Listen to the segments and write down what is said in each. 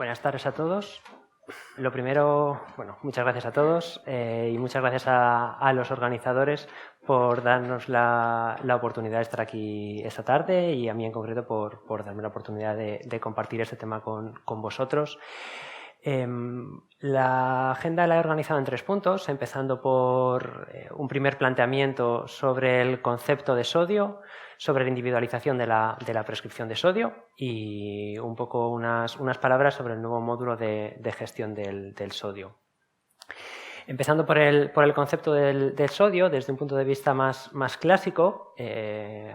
Buenas tardes a todos. Lo primero, muchas gracias a todos y muchas gracias a los organizadores por darnos la oportunidad de estar aquí esta tarde y a mí en concreto por darme la oportunidad de compartir este tema con vosotros. La agenda la he organizado en 3 puntos, empezando por un primer planteamiento sobre el concepto de sodio, sobre la individualización de la prescripción de sodio y un poco unas palabras sobre el nuevo módulo de gestión del sodio. Empezando por el concepto del sodio, desde un punto de vista más clásico,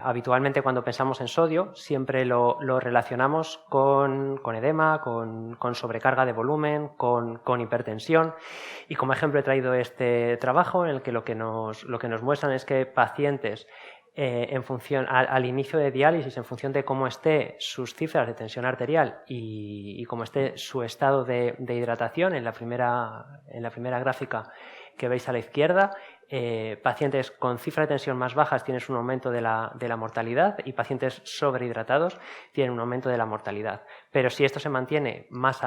habitualmente cuando pensamos en sodio siempre lo relacionamos con edema, con sobrecarga de volumen, con hipertensión. Y como ejemplo he traído este trabajo en el que lo que nos muestran es que pacientes en función al inicio de diálisis, en función de cómo esté sus cifras de tensión arterial y cómo esté su estado de hidratación en la primera gráfica que veis a la izquierda, pacientes con cifras de tensión más bajas tienen un aumento de la mortalidad y pacientes sobrehidratados tienen un aumento de la mortalidad. Pero si esto se mantiene más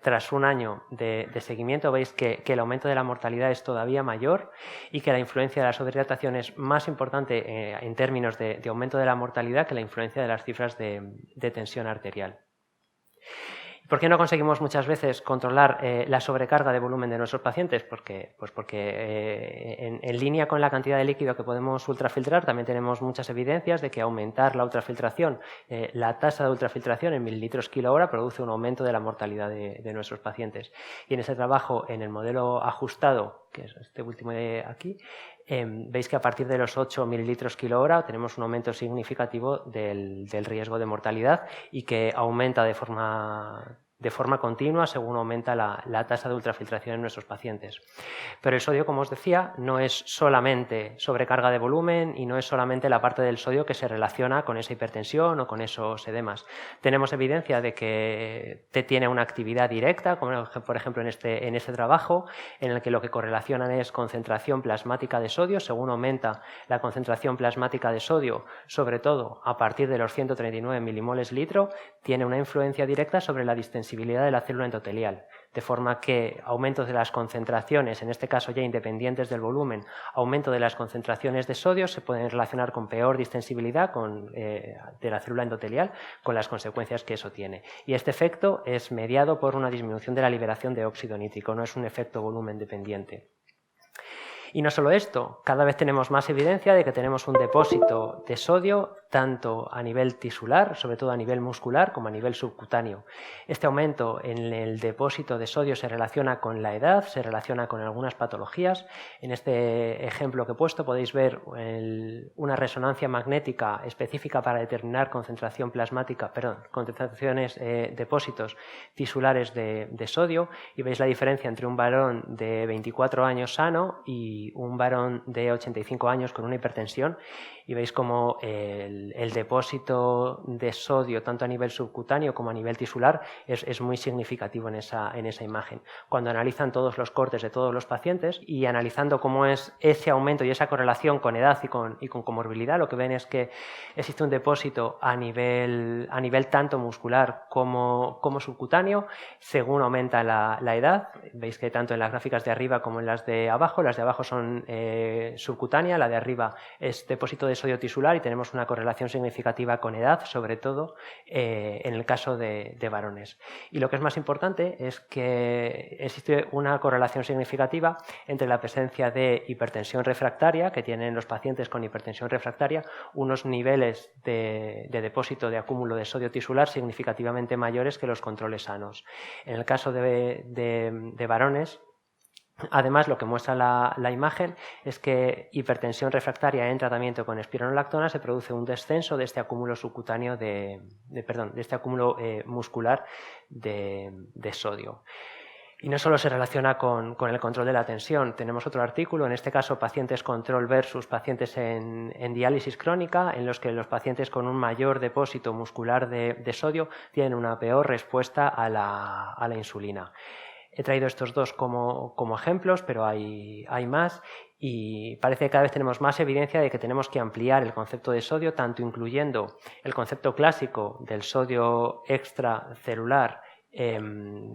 tras un año de seguimiento, veis que el aumento de la mortalidad es todavía mayor y que la influencia de la sobrehidratación es más importante en términos de aumento de la mortalidad que la influencia de las cifras de tensión arterial. ¿Por qué no conseguimos muchas veces controlar la sobrecarga de volumen de nuestros pacientes? Porque en línea con la cantidad de líquido que podemos ultrafiltrar también tenemos muchas evidencias de que aumentar la ultrafiltración, la tasa de ultrafiltración en mililitros kilo hora produce un aumento de la mortalidad de nuestros pacientes. Y en ese trabajo, en el modelo ajustado, que es este último de aquí, veis que a partir de los 8 mililitros kilo hora tenemos un aumento significativo del riesgo de mortalidad y que aumenta de forma continua según aumenta la tasa de ultrafiltración en nuestros pacientes. Pero el sodio, como os decía, no es solamente sobrecarga de volumen y no es solamente la parte del sodio que se relaciona con esa hipertensión o con esos edemas. Tenemos evidencia de que tiene una actividad directa, como por ejemplo en este trabajo, en el que lo que correlacionan es concentración plasmática de sodio. Según aumenta la concentración plasmática de sodio, sobre todo a partir de los 139 milimoles litro, tiene una influencia directa sobre la distensibilidad de la célula endotelial, de forma que aumentos de las concentraciones, en este caso ya independientes del volumen, aumento de las concentraciones de sodio se pueden relacionar con peor distensibilidad de la célula endotelial, con las consecuencias que eso tiene. Y este efecto es mediado por una disminución de la liberación de óxido nítrico, no es un efecto volumen dependiente. Y no solo esto, cada vez tenemos más evidencia de que tenemos un depósito de sodio tanto a nivel tisular, sobre todo a nivel muscular, como a nivel subcutáneo. Este aumento en el depósito de sodio se relaciona con la edad, se relaciona con algunas patologías. En este ejemplo que he puesto podéis ver una resonancia magnética específica para determinar depósitos tisulares de sodio, y veis la diferencia entre un varón de 24 años sano y un varón de 85 años con una hipertensión, y veis como el depósito de sodio tanto a nivel subcutáneo como a nivel tisular es muy significativo en esa imagen. Cuando analizan todos los cortes de todos los pacientes y analizando cómo es ese aumento y esa correlación con edad y con comorbilidad, lo que ven es que existe un depósito a nivel tanto muscular como subcutáneo según aumenta la edad. Veis que tanto en las gráficas de arriba como en las de abajo son subcutánea, la de arriba es depósito de sodio tisular y tenemos una correlación significativa con edad, sobre todo en el caso de varones. Y lo que es más importante es que existe una correlación significativa entre la presencia de hipertensión refractaria, que tienen los pacientes con hipertensión refractaria unos niveles de depósito de acúmulo de sodio tisular significativamente mayores que los controles sanos. En el caso de varones, además, lo que muestra la imagen es que hipertensión refractaria en tratamiento con espironolactona se produce un descenso de este acúmulo subcutáneo de este acúmulo muscular de sodio. Y no solo se relaciona con el control de la tensión. Tenemos otro artículo, en este caso pacientes control versus pacientes en diálisis crónica, en los que los pacientes con un mayor depósito muscular de sodio tienen una peor respuesta a la insulina. He traído estos dos como ejemplos, pero hay más, y parece que cada vez tenemos más evidencia de que tenemos que ampliar el concepto de sodio, tanto incluyendo el concepto clásico del sodio extracelular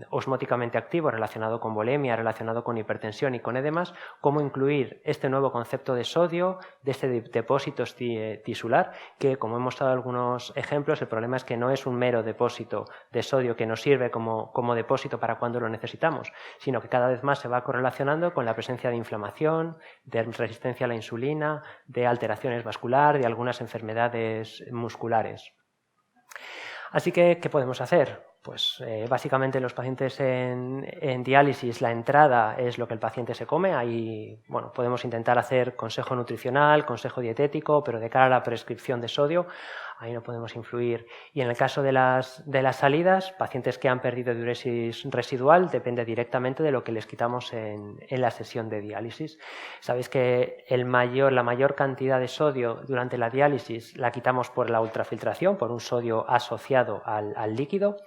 osmóticamente activo relacionado con bulimia, relacionado con hipertensión y con edemas, cómo incluir este nuevo concepto de sodio, de este depósito tisular, que como hemos dado algunos ejemplos, el problema es que no es un mero depósito de sodio que nos sirve como depósito para cuando lo necesitamos, sino que cada vez más se va correlacionando con la presencia de inflamación, de resistencia a la insulina, de alteraciones vasculares, de algunas enfermedades musculares. Así que, ¿qué podemos hacer? Pues básicamente los pacientes en diálisis, la entrada es lo que el paciente se come. Ahí podemos intentar hacer consejo nutricional, consejo dietético, pero de cara a la prescripción de sodio, ahí no podemos influir. Y en el caso de las salidas, pacientes que han perdido diuresis residual, depende directamente de lo que les quitamos en la sesión de diálisis. Sabéis que la mayor cantidad de sodio durante la diálisis la quitamos por la ultrafiltración, por un sodio asociado al líquido.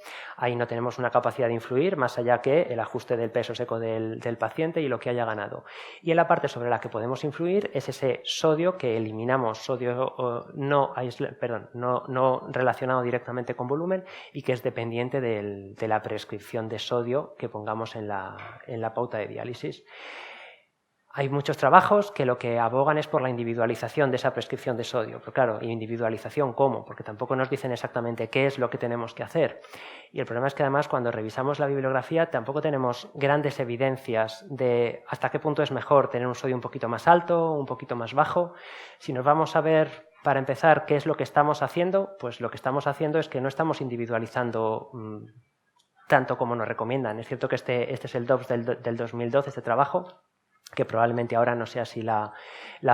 Ahí no tenemos una capacidad de influir más allá que el ajuste del peso seco del paciente y lo que haya ganado. Y en la parte sobre la que podemos influir es ese sodio que eliminamos, sodio no relacionado directamente con volumen y que es dependiente de la prescripción de sodio que pongamos en la pauta de diálisis. Hay muchos trabajos que lo que abogan es por la individualización de esa prescripción de sodio. Pero claro, ¿individualización cómo? Porque tampoco nos dicen exactamente qué es lo que tenemos que hacer. Y el problema es que además cuando revisamos la bibliografía tampoco tenemos grandes evidencias de hasta qué punto es mejor tener un sodio un poquito más alto, un poquito más bajo. Si nos vamos a ver, para empezar, qué es lo que estamos haciendo, pues lo que estamos haciendo es que no estamos individualizando tanto como nos recomiendan. Es cierto que este es el DOPS del 2012, este trabajo, que probablemente ahora no sea así la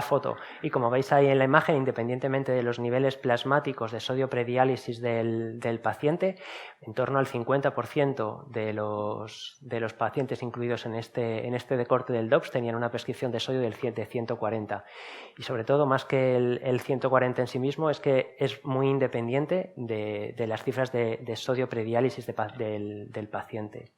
foto. Y como veis ahí en la imagen, independientemente de los niveles plasmáticos de sodio prediálisis del paciente, en torno al 50% de los pacientes incluidos en este decorte del DOPS tenían una prescripción de sodio de 140. Y sobre todo, más que el 140 en sí mismo, es que es muy independiente de las cifras de sodio prediálisis del paciente.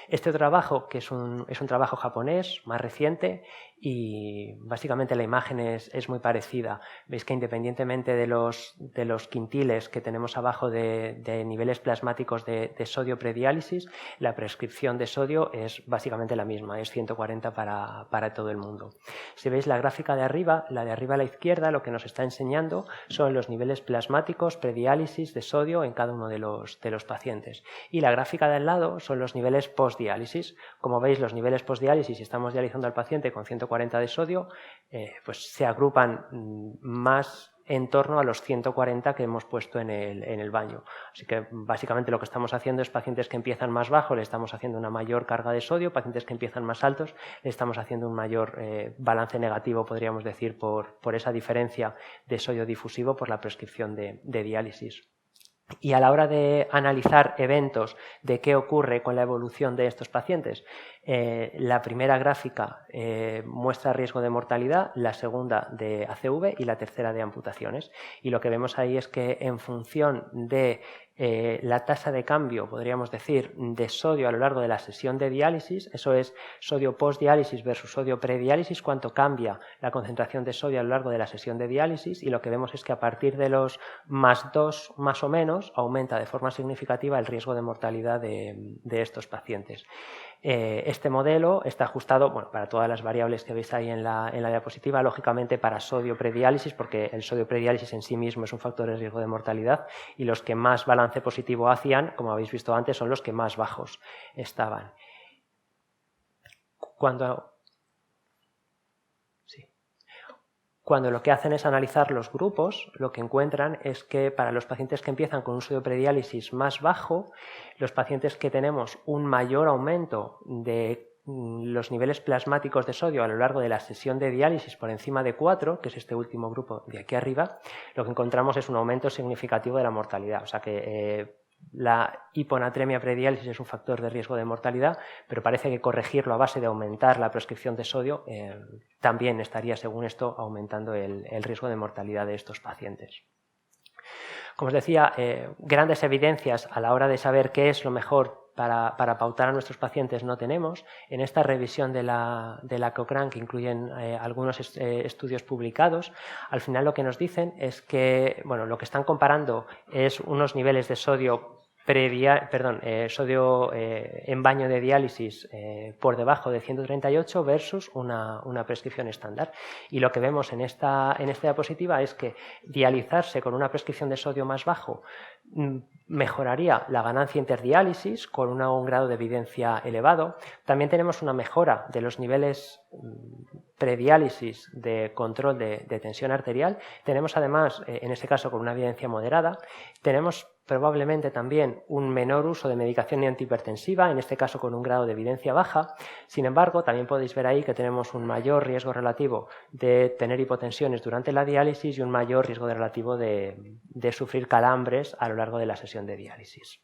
Este trabajo, que es un trabajo japonés, más reciente, y básicamente la imagen es muy parecida. Veis que independientemente de los quintiles que tenemos abajo de niveles plasmáticos de sodio prediálisis, la prescripción de sodio es básicamente la misma, es 140 para todo el mundo. Si veis la gráfica de arriba, la de arriba a la izquierda, lo que nos está enseñando son los niveles plasmáticos prediálisis de sodio en cada uno de los pacientes. Y la gráfica de al lado son los niveles postdiálisis. Como veis, los niveles postdiálisis, si estamos dializando al paciente con 140 de sodio, pues se agrupan más en torno a los 140 que hemos puesto en el baño. Así que básicamente lo que estamos haciendo es pacientes que empiezan más bajo, le estamos haciendo una mayor carga de sodio, pacientes que empiezan más altos, le estamos haciendo un mayor balance negativo, podríamos decir, por esa diferencia de sodio difusivo por la prescripción de diálisis. Y a la hora de analizar eventos de qué ocurre con la evolución de estos pacientes, la primera gráfica muestra riesgo de mortalidad, la segunda de ACV y la tercera de amputaciones. Y lo que vemos ahí es que en función de la tasa de cambio, podríamos decir, de sodio a lo largo de la sesión de diálisis, eso es sodio postdiálisis versus sodio prediálisis, cuánto cambia la concentración de sodio a lo largo de la sesión de diálisis, y lo que vemos es que a partir de los +2 más o menos aumenta de forma significativa el riesgo de mortalidad de estos pacientes. Este modelo está ajustado para todas las variables que veis ahí en la diapositiva, lógicamente para sodio prediálisis, porque el sodio prediálisis en sí mismo es un factor de riesgo de mortalidad, y los que más balance positivo hacían, como habéis visto antes, son los que más bajos estaban. Cuando lo que hacen es analizar los grupos, lo que encuentran es que para los pacientes que empiezan con un sodio prediálisis más bajo, los pacientes que tenemos un mayor aumento de los niveles plasmáticos de sodio a lo largo de la sesión de diálisis por encima de 4, que es este último grupo de aquí arriba, lo que encontramos es un aumento significativo de la mortalidad. O sea que la hiponatremia prediálisis es un factor de riesgo de mortalidad, pero parece que corregirlo a base de aumentar la prescripción de sodio también estaría, según esto, aumentando el riesgo de mortalidad de estos pacientes. Como os decía, grandes evidencias a la hora de saber qué es lo mejor para pautar a nuestros pacientes no tenemos. En esta revisión de la Cochrane, que incluyen algunos estudios publicados, al final lo que nos dicen es que lo que están comparando es unos niveles de sodio sodio en baño de diálisis por debajo de 138 versus una prescripción estándar. Y lo que vemos en esta diapositiva es que dializarse con una prescripción de sodio más bajo mejoraría la ganancia interdiálisis con un grado de evidencia elevado. También tenemos una mejora de los niveles prediálisis de control de tensión arterial. Tenemos además, en este caso con una evidencia moderada, tenemos probablemente también un menor uso de medicación antihipertensiva, en este caso con un grado de evidencia baja. Sin embargo, también podéis ver ahí que tenemos un mayor riesgo relativo de tener hipotensiones durante la diálisis y un mayor riesgo relativo de sufrir calambres a lo largo de la sesión de diálisis.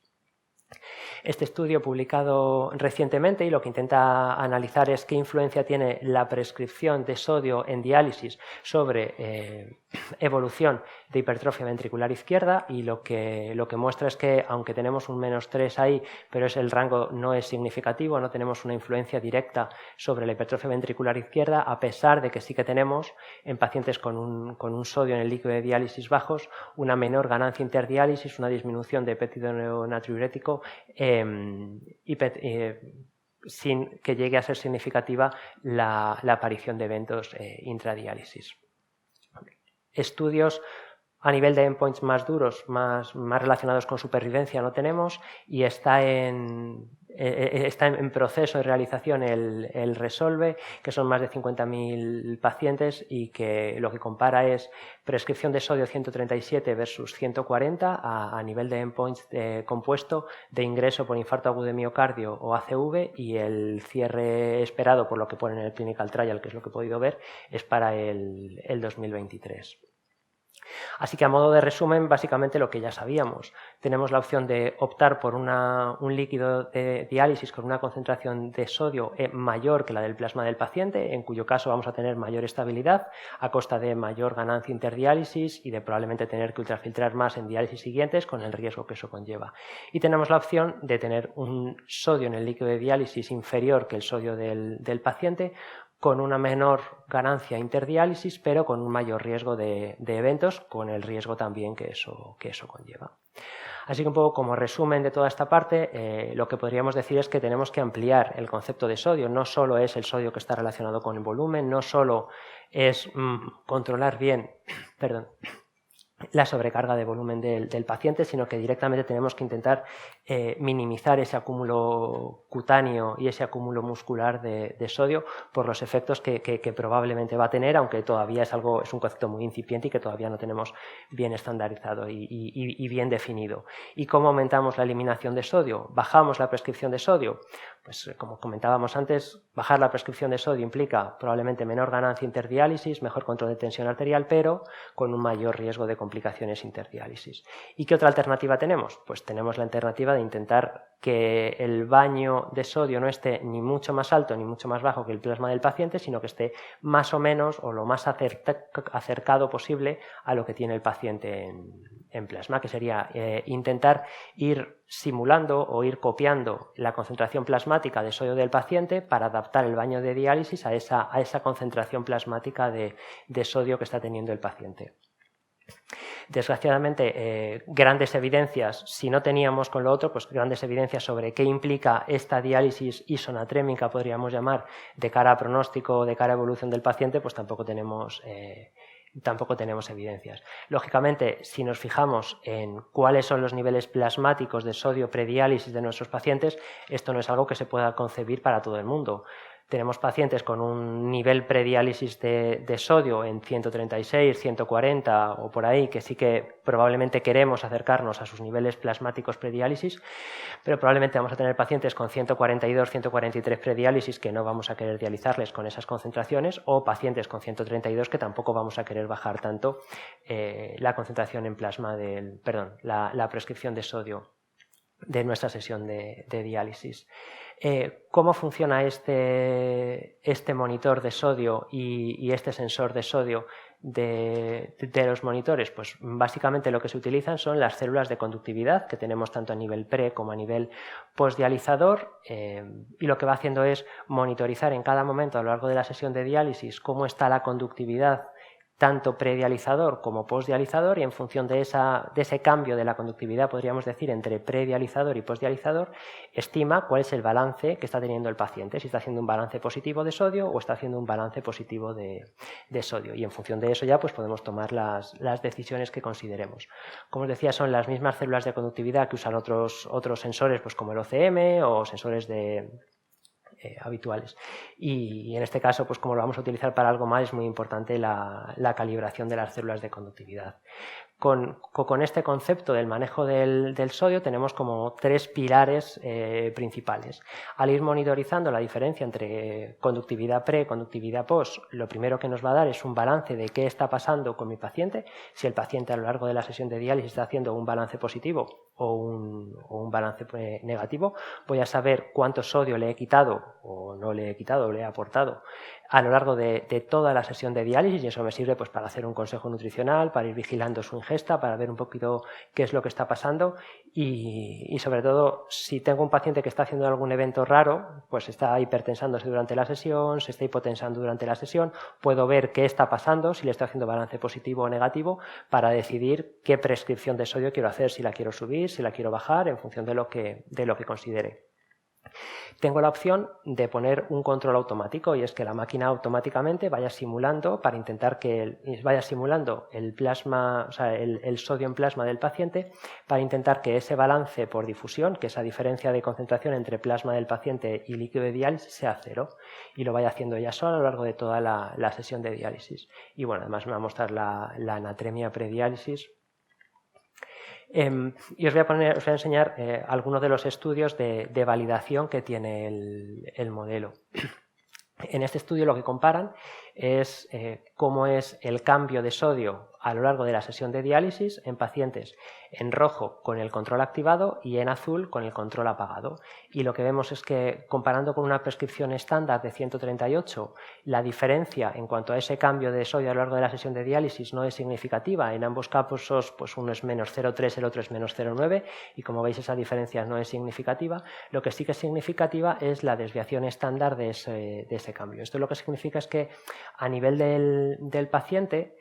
Este estudio publicado recientemente y lo que intenta analizar es qué influencia tiene la prescripción de sodio en diálisis sobre evolución de hipertrofia ventricular izquierda, y lo que muestra es que aunque tenemos un -3 ahí, pero el rango no es significativo, no tenemos una influencia directa sobre la hipertrofia ventricular izquierda, a pesar de que sí que tenemos en pacientes con un sodio en el líquido de diálisis bajos una menor ganancia interdiálisis, una disminución de péptido natriurético sin que llegue a ser significativa la aparición de eventos intradiálisis. Estudios a nivel de endpoints más duros, más relacionados con supervivencia no tenemos, y está en proceso de realización el RESOLVE, que son más de 50.000 pacientes y que lo que compara es prescripción de sodio 137 versus 140 a nivel de endpoints compuesto de ingreso por infarto agudo de miocardio o ACV, y el cierre esperado, por lo que pone en el clinical trial, que es lo que he podido ver, es para el 2023. Así que, a modo de resumen, básicamente lo que ya sabíamos. Tenemos la opción de optar por un líquido de diálisis con una concentración de sodio mayor que la del plasma del paciente, en cuyo caso vamos a tener mayor estabilidad a costa de mayor ganancia interdiálisis y de probablemente tener que ultrafiltrar más en diálisis siguientes, con el riesgo que eso conlleva. Y tenemos la opción de tener un sodio en el líquido de diálisis inferior que el sodio del paciente, con una menor ganancia interdiálisis, pero con un mayor riesgo de eventos, con el riesgo también que eso conlleva. Así que, un poco como resumen de toda esta parte, lo que podríamos decir es que tenemos que ampliar el concepto de sodio. No solo es el sodio que está relacionado con el volumen, no solo es controlar bien la sobrecarga de volumen del paciente, sino que directamente tenemos que intentar minimizar ese acúmulo cutáneo y ese acúmulo muscular de sodio por los efectos que probablemente va a tener, aunque todavía es un concepto muy incipiente y que todavía no tenemos bien estandarizado y bien definido. ¿Y cómo aumentamos la eliminación de sodio? ¿Bajamos la prescripción de sodio? Pues, como comentábamos antes, bajar la prescripción de sodio implica probablemente menor ganancia interdiálisis, mejor control de tensión arterial, pero con un mayor riesgo de complicaciones interdiálisis. ¿Y qué otra alternativa tenemos? Pues tenemos la alternativa de intentar que el baño de sodio no esté ni mucho más alto ni mucho más bajo que el plasma del paciente, sino que esté más o menos o lo más acercado posible a lo que tiene el paciente en plasma, que sería intentar ir simulando o ir copiando la concentración plasmática de sodio del paciente para adaptar el baño de diálisis a esa concentración plasmática de sodio que está teniendo el paciente. Desgraciadamente, grandes evidencias, si no teníamos con lo otro, pues grandes evidencias sobre qué implica esta diálisis isonatrémica, podríamos llamar, de cara a pronóstico o de cara a evolución del paciente, pues tampoco tenemos evidencias. Lógicamente, si nos fijamos en cuáles son los niveles plasmáticos de sodio prediálisis de nuestros pacientes, esto no es algo que se pueda concebir para todo el mundo. Tenemos pacientes con un nivel prediálisis de sodio en 136, 140 o por ahí, que sí que probablemente queremos acercarnos a sus niveles plasmáticos prediálisis, pero probablemente vamos a tener pacientes con 142, 143 prediálisis que no vamos a querer dializarles con esas concentraciones, o pacientes con 132 que tampoco vamos a querer bajar tanto la concentración en plasma la prescripción de sodio de nuestra sesión de diálisis. ¿Cómo funciona este monitor de sodio y este sensor de sodio de los monitores? Pues básicamente lo que se utilizan son las células de conductividad que tenemos tanto a nivel pre como a nivel postdializador, y lo que va haciendo es monitorizar en cada momento a lo largo de la sesión de diálisis cómo está la conductividad tanto predializador como postdializador, y en función de ese cambio de la conductividad, podríamos decir, entre predializador y postdializador, estima cuál es el balance que está teniendo el paciente, si está haciendo un balance positivo de sodio o está haciendo un balance positivo de sodio. Y en función de eso ya pues, podemos tomar las decisiones que consideremos. Como os decía, son las mismas células de conductividad que usan otros sensores, pues, como el OCM o sensores habituales. Y en este caso, pues como lo vamos a utilizar para algo más, es muy importante la calibración de las células de conductividad. Con este concepto del manejo del sodio tenemos como 3 pilares principales. Al ir monitorizando la diferencia entre conductividad pre, conductividad post, lo primero que nos va a dar es un balance de qué está pasando con mi paciente. Si el paciente a lo largo de la sesión de diálisis está haciendo un balance positivo o un balance negativo, voy a saber cuánto sodio le he quitado o no le he quitado o le he aportado a lo largo de toda la sesión de diálisis, y eso me sirve pues, para hacer un consejo nutricional, para ir vigilando su ingesta, para ver un poquito qué es lo que está pasando y sobre todo, si tengo un paciente que está haciendo algún evento raro, pues está hipertensándose durante la sesión, se está hipotensando durante la sesión, puedo ver qué está pasando, si le estoy haciendo balance positivo o negativo, para decidir qué prescripción de sodio quiero hacer, si la quiero subir, si la quiero bajar, en función de lo que considere. Tengo la opción de poner un control automático, y es que la máquina automáticamente vaya simulando para intentar que vaya simulando el plasma, o sea, el sodio en plasma del paciente, para intentar que ese balance por difusión, que esa diferencia de concentración entre plasma del paciente y líquido de diálisis, sea 0, y lo vaya haciendo ella sola a lo largo de toda la sesión de diálisis. Y bueno, además me va a mostrar la anatremia prediálisis. Y os voy a enseñar algunos de los estudios de validación que tiene el modelo. En este estudio lo que comparan es cómo es el cambio de sodio a lo largo de la sesión de diálisis en pacientes en rojo con el control activado y en azul con el control apagado. Y lo que vemos es que, comparando con una prescripción estándar de 138, la diferencia en cuanto a ese cambio de sodio a lo largo de la sesión de diálisis no es significativa. En ambos casos, pues uno es menos 0,3, el otro es menos 0,9, y como veis esa diferencia no es significativa. Lo que sí que es significativa es la desviación estándar de ese cambio. Esto lo que significa es que a nivel del paciente,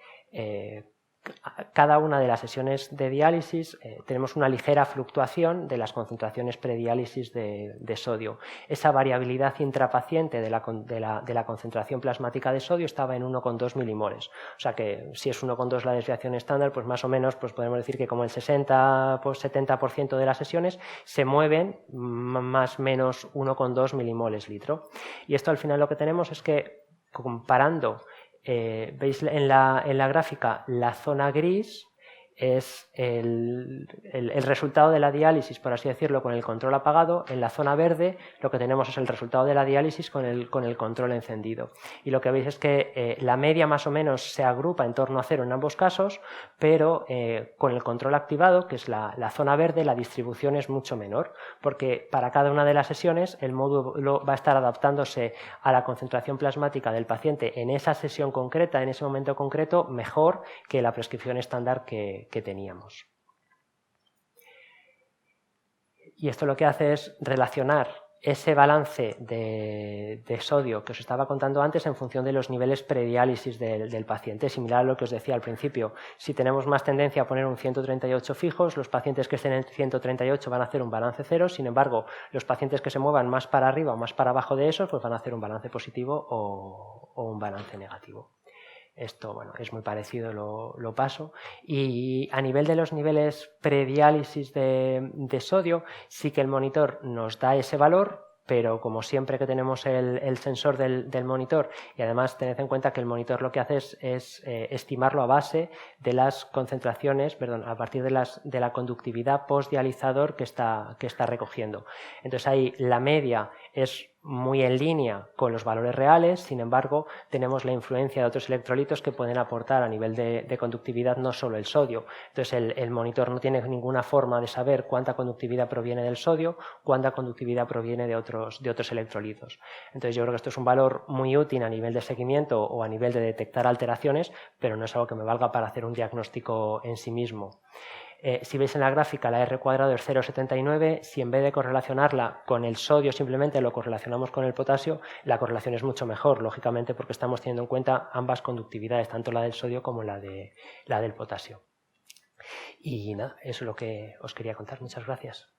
cada una de las sesiones de diálisis tenemos una ligera fluctuación de las concentraciones prediálisis de sodio. Esa variabilidad intrapaciente de la concentración plasmática de sodio estaba en 1,2 milimoles. O sea que si es 1,2 la desviación estándar, pues más o menos pues podemos decir que como el 60-70% de las sesiones se mueven más o menos 1,2 milimoles litro. Y esto al final lo que tenemos es que, comparando, veis en la gráfica, la zona gris es el resultado de la diálisis, por así decirlo, con el control apagado. En la zona verde lo que tenemos es el resultado de la diálisis con el control encendido. Y lo que veis es que la media más o menos se agrupa en torno a 0 en ambos casos, pero con el control activado, que es la zona verde, la distribución es mucho menor, porque para cada una de las sesiones el módulo va a estar adaptándose a la concentración plasmática del paciente en esa sesión concreta, en ese momento concreto, mejor que la prescripción estándar que teníamos. Y esto lo que hace es relacionar ese balance de sodio que os estaba contando antes en función de los niveles prediálisis del paciente, similar a lo que os decía al principio. Si tenemos más tendencia a poner un 138 fijos, los pacientes que estén en 138 van a hacer un balance 0, sin embargo, los pacientes que se muevan más para arriba o más para abajo de esos, pues van a hacer un balance positivo o un balance negativo. Esto, bueno, es muy parecido, lo paso. Y a nivel de los niveles prediálisis de sodio, sí que el monitor nos da ese valor, pero como siempre que tenemos el sensor del monitor, y además tened en cuenta que el monitor lo que hace es estimarlo a base de las concentraciones, a partir de la conductividad postdializador que está recogiendo. Entonces ahí la media es muy en línea con los valores reales, sin embargo tenemos la influencia de otros electrolitos que pueden aportar a nivel de conductividad, no solo el sodio. Entonces el monitor no tiene ninguna forma de saber cuánta conductividad proviene del sodio, cuánta conductividad proviene de otros electrolitos. Entonces yo creo que esto es un valor muy útil a nivel de seguimiento o a nivel de detectar alteraciones, pero no es algo que me valga para hacer un diagnóstico en sí mismo. Si veis en la gráfica, la R cuadrado es 0,79. Si en vez de correlacionarla con el sodio simplemente lo correlacionamos con el potasio, la correlación es mucho mejor, lógicamente, porque estamos teniendo en cuenta ambas conductividades, tanto la del sodio como la del potasio. Y nada, eso es lo que os quería contar. Muchas gracias.